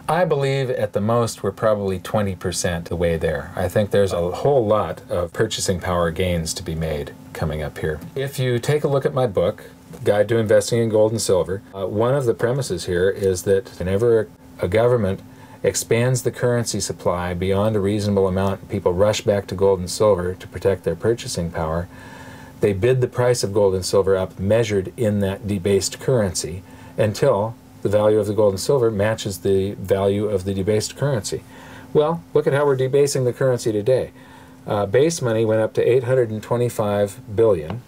I believe at the most we're probably 20% the way there. I think there's a whole lot of purchasing power gains to be made coming up here. If you take a look at my book, Guide to Investing in Gold and Silver, one of the premises here is that whenever a government expands the currency supply beyond a reasonable amount, people rush back to gold and silver to protect their purchasing power. They bid the price of gold and silver up, measured in that debased currency, until the value of the gold and silver matches the value of the debased currency. Well, look at how we're debasing the currency today. Base money went up to $825 billion.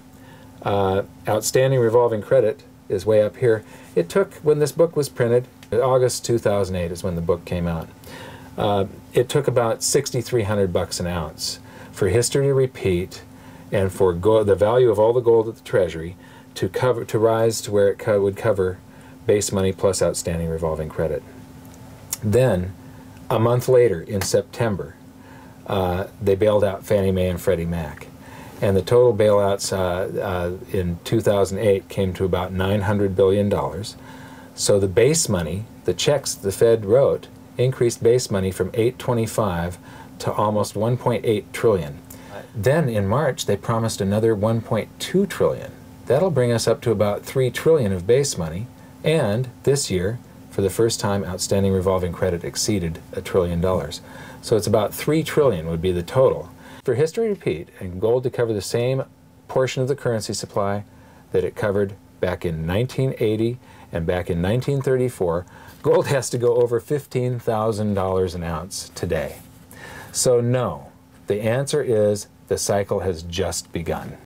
Outstanding revolving credit is way up here. It took, when this book was printed, August 2008 is when the book came out. It took about $6,300 an ounce for history to repeat and for the value of all the gold at the Treasury to rise to where it would cover base money plus outstanding revolving credit. Then, a month later, in September, they bailed out Fannie Mae and Freddie Mac. And the total bailouts in 2008 came to about $900 billion. So the base money, the checks the Fed wrote, increased base money from $825 to almost $1.8 trillion. Then in March, they promised another $1.2 trillion. That'll bring us up to about $3 trillion of base money. And this year, for the first time, outstanding revolving credit exceeded $1 trillion. So it's about $3 trillion would be the total. For history to repeat and gold to cover the same portion of the currency supply that it covered back in 1980 and back in 1934, gold has to go over $15,000 an ounce today. So no, the answer is the cycle has just begun.